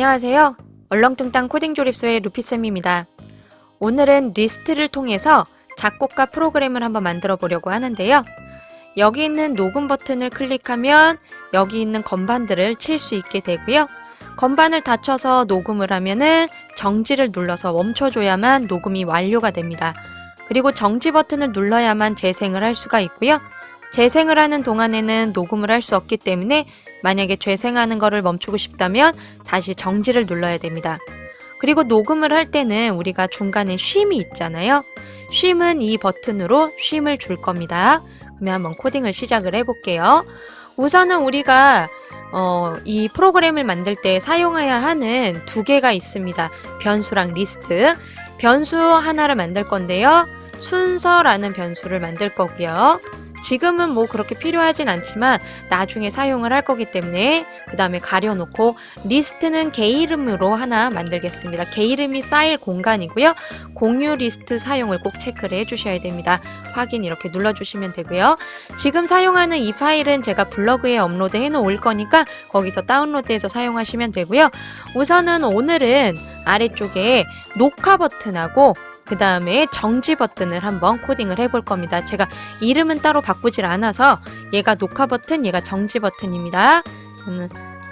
안녕하세요. 얼렁뚱땅 코딩 조립소의 루피쌤입니다. 오늘은 리스트를 통해서 작곡과 프로그램을 한번 만들어 보려고 하는데요. 여기 있는 녹음 버튼을 클릭하면 여기 있는 건반들을 칠 수 있게 되고요. 건반을 다 쳐서 녹음을 하면은 정지를 눌러서 멈춰줘야만 녹음이 완료가 됩니다. 그리고 정지 버튼을 눌러야만 재생을 할 수가 있고요. 재생을 하는 동안에는 녹음을 할 수 없기 때문에 만약에 재생하는 거를 멈추고 싶다면 다시 정지를 눌러야 됩니다. 그리고 녹음을 할 때는 우리가 중간에 쉼이 있잖아요. 쉼은 이 버튼으로 쉼을 줄 겁니다. 그러면 한번 코딩을 시작을 해볼게요. 우선은 우리가 이 프로그램을 만들 때 사용해야 하는 두 개가 있습니다. 변수랑 리스트. 변수 하나를 만들 건데요. 순서라는 변수를 만들 거고요. 지금은 뭐 그렇게 필요하진 않지만 나중에 사용을 할 거기 때문에 그 다음에 가려놓고 리스트는 개 이름으로 하나 만들겠습니다. 개 이름이 쌓일 공간이고요. 공유 리스트 사용을 꼭 체크를 해주셔야 됩니다. 확인 이렇게 눌러주시면 되고요. 지금 사용하는 이 파일은 제가 블로그에 업로드 해놓을 거니까 거기서 다운로드해서 사용하시면 되고요. 우선은 오늘은 아래쪽에 녹화 버튼하고 그 다음에 정지 버튼을 한번 코딩을 해볼 겁니다. 제가 이름은 따로 바꾸질 않아서 얘가 녹화 버튼, 얘가 정지 버튼입니다.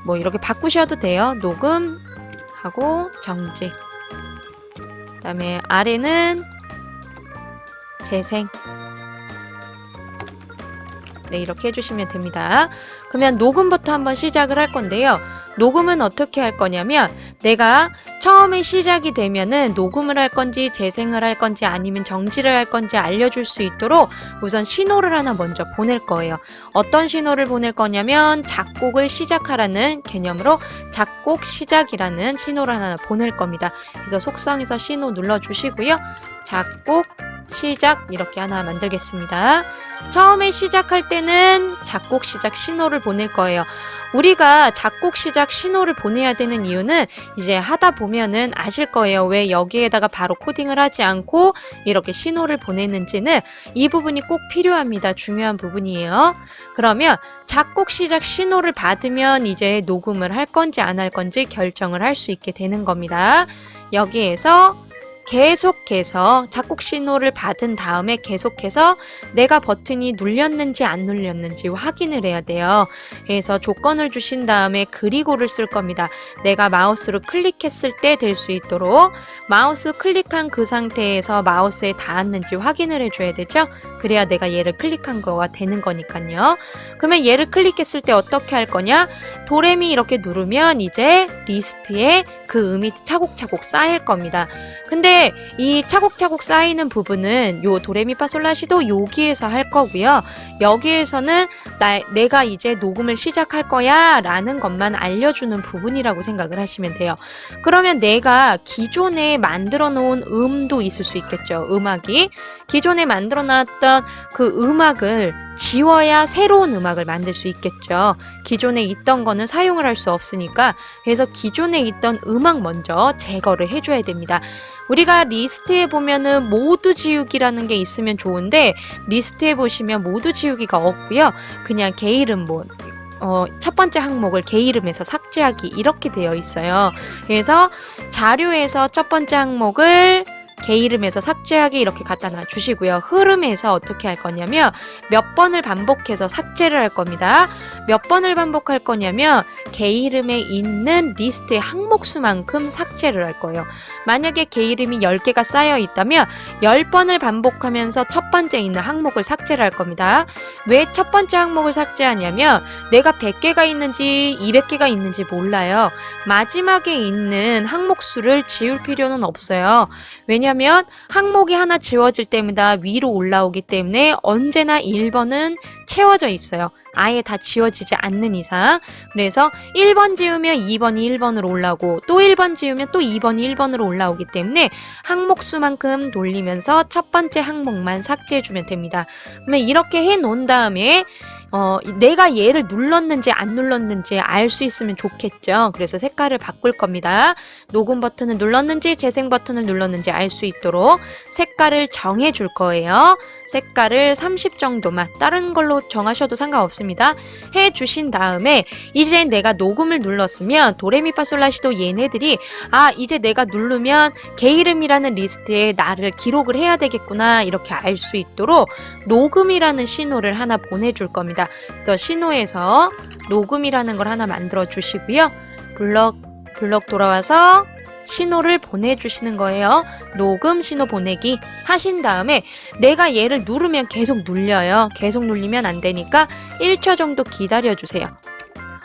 뭐 이렇게 바꾸셔도 돼요. 녹음하고 정지. 그 다음에 아래는 재생. 네, 이렇게 해주시면 됩니다. 그러면 녹음부터 한번 시작을 할 건데요. 녹음은 어떻게 할 거냐면 내가 처음에 시작이 되면은 녹음을 할 건지 재생을 할 건지 아니면 정지를 할 건지 알려줄 수 있도록 우선 신호를 하나 먼저 보낼 거예요. 어떤 신호를 보낼 거냐면 작곡을 시작하라는 개념으로 작곡 시작이라는 신호를 하나 보낼 겁니다. 그래서 속성에서 신호 눌러주시고요. 작곡 시작 이렇게 하나 만들겠습니다. 처음에 시작할 때는 작곡 시작 신호를 보낼 거예요. 우리가 작곡 시작 신호를 보내야 되는 이유는 이제 하다 보면은 아실 거예요. 왜 여기에다가 바로 코딩을 하지 않고 이렇게 신호를 보내는지는 이 부분이 꼭 필요합니다. 중요한 부분이에요. 그러면 작곡 시작 신호를 받으면 이제 녹음을 할 건지 안 할 건지 결정을 할 수 있게 되는 겁니다. 여기에서 계속해서 작곡 신호를 받은 다음에 계속해서 내가 버튼이 눌렸는지 안 눌렸는지 확인을 해야 돼요. 그래서 조건을 주신 다음에 그리고를 쓸 겁니다. 내가 마우스로 클릭했을 때 될 수 있도록 마우스 클릭한 그 상태에서 마우스에 닿았는지 확인을 해줘야 되죠. 그래야 내가 얘를 클릭한 거가 되는 거니까요. 그러면 얘를 클릭했을 때 어떻게 할 거냐? 도레미 이렇게 누르면 이제 리스트에 그 음이 차곡차곡 쌓일 겁니다. 근데 이 차곡차곡 쌓이는 부분은 요 도레미파솔라시도 여기에서 할 거고요. 여기에서는 내가 이제 녹음을 시작할 거야 라는 것만 알려주는 부분이라고 생각을 하시면 돼요. 그러면 내가 기존에 만들어 놓은 음도 있을 수 있겠죠. 음악이. 기존에 만들어 놨던 그 음악을 지워야 새로운 음악을 만들 수 있겠죠. 기존에 있던 거는 사용을 할 수 없으니까 그래서 기존에 있던 음악 먼저 제거를 해줘야 됩니다. 우리가 리스트에 보면은 모두 지우기라는 게 있으면 좋은데 리스트에 보시면 모두 지우기가 없고요. 그냥 개 이름 첫 번째 항목을 개 이름에서 삭제하기 이렇게 되어 있어요. 그래서 자료에서 첫 번째 항목을 개 이름에서 삭제하기 이렇게 갖다 놔주시고요. 흐름에서 어떻게 할 거냐면 몇 번을 반복해서 삭제를 할 겁니다. 몇 번을 반복할 거냐면 개 이름에 있는 리스트의 항목 수만큼 삭제를 할 거예요. 만약에 개 이름이 10개가 쌓여 있다면 10번을 반복하면서 첫 번째 있는 항목을 삭제를 할 겁니다. 왜 첫 번째 항목을 삭제하냐면 내가 100개가 있는지 200개가 있는지 몰라요. 마지막에 있는 항목 수를 지울 필요는 없어요. 왜냐면 항목이 하나 지워질 때마다 위로 올라오기 때문에 언제나 1번은 채워져 있어요. 아예 다 지워지지 않는 이상. 그래서 1번 지우면 2번이 1번으로 올라오고 또 1번 지우면 또 2번이 1번으로 올라오기 때문에 항목 수만큼 돌리면서 첫 번째 항목만 삭제해주면 됩니다. 그러면 이렇게 해놓은 다음에 내가 얘를 눌렀는지 안 눌렀는지 알 수 있으면 좋겠죠. 그래서 색깔을 바꿀 겁니다. 녹음 버튼을 눌렀는지 재생 버튼을 눌렀는지 알 수 있도록 색깔을 정해 줄 거예요. 색깔을 30 정도만, 다른 걸로 정하셔도 상관없습니다. 해주신 다음에 이제 내가 녹음을 눌렀으면 도레미파솔라시도 얘네들이 이제 내가 누르면 개 이름이라는 리스트에 나를 기록을 해야 되겠구나 이렇게 알 수 있도록 녹음이라는 신호를 하나 보내줄 겁니다. 그래서 신호에서 녹음이라는 걸 하나 만들어 주시고요. 블럭 돌아와서 신호를 보내주시는 거예요. 녹음 신호 보내기 하신 다음에 내가 얘를 누르면 계속 눌려요. 계속 눌리면 안 되니까 1초 정도 기다려주세요.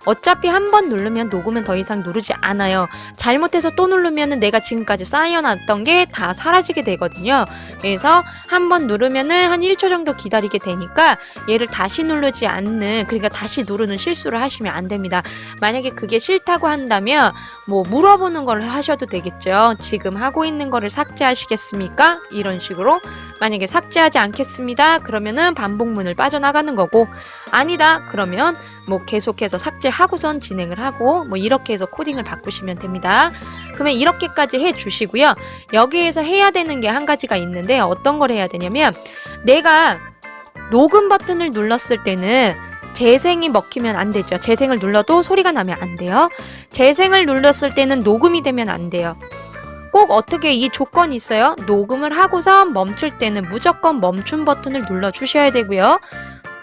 어차피 한 번 누르면 녹음은 더 이상 누르지 않아요. 잘못해서 또 누르면 내가 지금까지 쌓여놨던 게 다 사라지게 되거든요. 그래서 한 번 누르면은 한 1초 정도 기다리게 되니까 얘를 다시 누르지 않는, 그러니까 다시 누르는 실수를 하시면 안 됩니다. 만약에 그게 싫다고 한다면 뭐 물어보는 걸 하셔도 되겠죠. 지금 하고 있는 거를 삭제하시겠습니까? 이런 식으로. 만약에 삭제하지 않겠습니다. 그러면은 반복문을 빠져나가는 거고, 아니다 그러면 뭐 계속해서 삭제하고선 진행을 하고 뭐 이렇게 해서 코딩을 바꾸시면 됩니다. 그러면 이렇게까지 해주시고요. 여기에서 해야 되는 게 한 가지가 있는데 어떤 걸 해야 되냐면, 내가 녹음 버튼을 눌렀을 때는 재생이 먹히면 안 되죠. 재생을 눌러도 소리가 나면 안 돼요. 재생을 눌렀을 때는 녹음이 되면 안 돼요. 꼭 어떻게 이 조건이 있어요. 녹음을 하고서 멈출 때는 무조건 멈춤 버튼을 눌러 주셔야 되고요.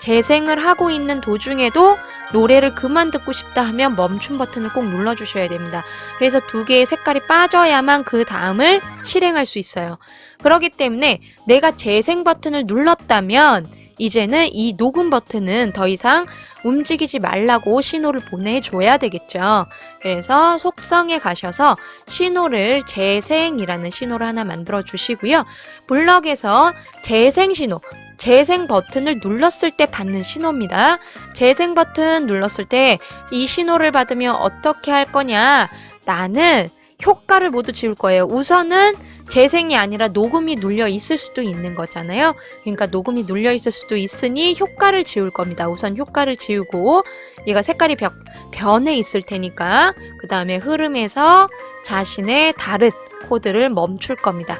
재생을 하고 있는 도중에도 노래를 그만 듣고 싶다 하면 멈춤 버튼을 꼭 눌러 주셔야 됩니다. 그래서 두 개의 색깔이 빠져야만 그 다음을 실행할 수 있어요. 그렇기 때문에 내가 재생 버튼을 눌렀다면 이제는 이 녹음 버튼은 더 이상 움직이지 말라고 신호를 보내줘야 되겠죠. 그래서 속성에 가셔서 신호를 재생이라는 신호를 하나 만들어 주시고요. 블럭에서 재생 신호, 재생 버튼을 눌렀을 때 받는 신호입니다. 재생 버튼 눌렀을 때 이 신호를 받으면 어떻게 할 거냐? 나는 효과를 모두 지울 거예요. 우선은 재생이 아니라 녹음이 눌려 있을 수도 있는 거잖아요. 그러니까 녹음이 눌려 있을 수도 있으니 효과를 지울 겁니다. 우선 효과를 지우고 얘가 색깔이 변해 있을 테니까 그 다음에 흐름에서 자신의 다른 코드를 멈출 겁니다.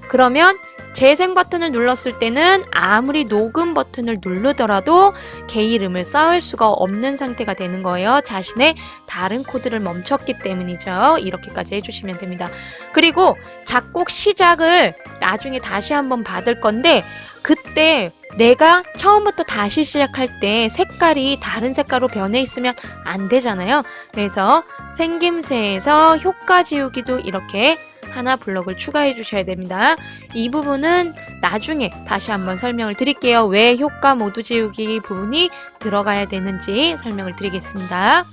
그러면 재생 버튼을 눌렀을 때는 아무리 녹음 버튼을 누르더라도 개 이름을 쌓을 수가 없는 상태가 되는 거예요. 자신의 다른 코드를 멈췄기 때문이죠. 이렇게까지 해주시면 됩니다. 그리고 작곡 시작을 나중에 다시 한번 받을 건데, 그때 내가 처음부터 다시 시작할 때 색깔이 다른 색깔로 변해 있으면 안 되잖아요. 그래서 생김새에서 효과 지우기도 이렇게 하나 블럭을 추가해 주셔야 됩니다. 이 부분은 나중에 다시 한번 설명을 드릴게요. 왜 효과 모두 지우기 부분이 들어가야 되는지 설명을 드리겠습니다.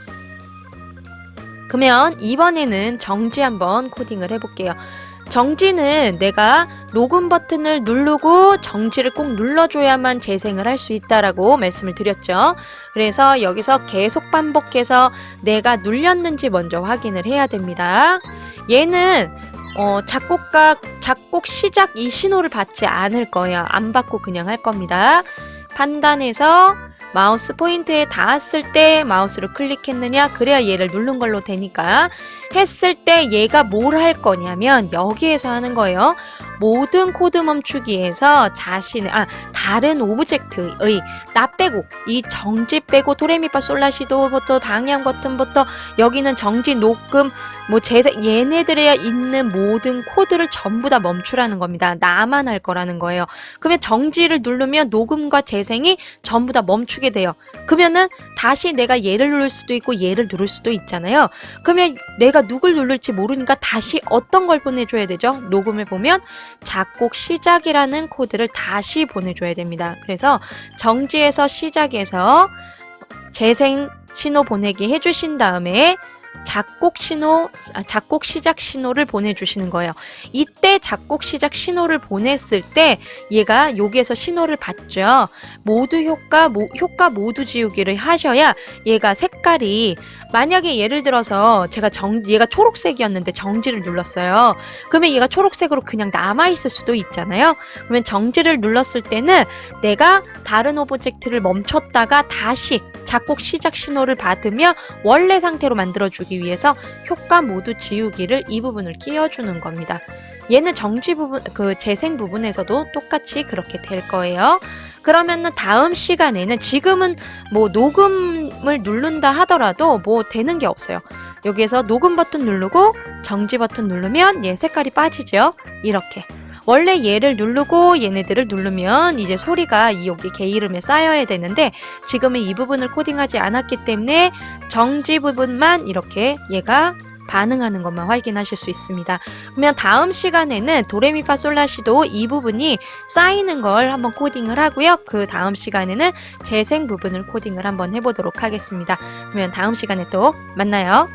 그러면 이번에는 정지 한번 코딩을 해볼게요. 정지는 내가 녹음 버튼을 누르고 정지를 꼭 눌러줘야만 재생을 할 수 있다라고 말씀을 드렸죠. 그래서 여기서 계속 반복해서 내가 눌렸는지 먼저 확인을 해야 됩니다. 얘는 작곡 시작 이 신호를 받지 않을 거예요. 안 받고 그냥 할 겁니다. 판단해서 마우스 포인트에 닿았을 때 마우스를 클릭했느냐, 그래야 얘를 누른 걸로 되니까. 했을 때 얘가 뭘 할 거냐면 여기에서 하는 거예요. 모든 코드 멈추기에서 다른 오브젝트의 나 빼고 이 정지 빼고 도레미파솔라시도부터 방향 버튼부터 여기는 정지, 녹음, 뭐 재생, 얘네들에 있는 모든 코드를 전부 다 멈추라는 겁니다. 나만 할 거라는 거예요. 그러면 정지를 누르면 녹음과 재생이 전부 다 멈추게 돼요. 그러면은 다시 내가 얘를 누를 수도 있고 얘를 누를 수도 있잖아요. 그러면 내가 누굴 누를지 모르니까 다시 어떤 걸 보내줘야 되죠? 녹음을 보면 작곡 시작이라는 코드를 다시 보내줘야 됩니다. 그래서 정지에서 시작해서 재생 신호 보내기 해주신 다음에 작곡 시작 신호를 보내주시는 거예요. 이때 작곡 시작 신호를 보냈을 때 얘가 여기에서 신호를 받죠. 효과 모두 지우기를 하셔야 얘가 색깔이, 만약에 예를 들어서 얘가 초록색이었는데 정지를 눌렀어요. 그러면 얘가 초록색으로 그냥 남아있을 수도 있잖아요. 그러면 정지를 눌렀을 때는 내가 다른 오브젝트를 멈췄다가 다시 작곡 시작 신호를 받으며 원래 상태로 만들어주기 위해서 효과 모두 지우기를 이 부분을 끼워주는 겁니다. 얘는 정지 부분, 그 재생 부분에서도 똑같이 그렇게 될 거예요. 그러면은 다음 시간에는 지금은 뭐 녹음을 누른다 하더라도 뭐 되는 게 없어요. 여기에서 녹음 버튼 누르고 정지 버튼 누르면 얘 색깔이 빠지죠. 이렇게. 원래 얘를 누르고 얘네들을 누르면 이제 소리가 여기 개 이름에 쌓여야 되는데 지금은 이 부분을 코딩하지 않았기 때문에 정지 부분만 이렇게 얘가 반응하는 것만 확인하실 수 있습니다. 그러면 다음 시간에는 도레미파솔라시도 이 부분이 쌓이는 걸 한번 코딩을 하고요. 그 다음 시간에는 재생 부분을 코딩을 한번 해보도록 하겠습니다. 그러면 다음 시간에 또 만나요.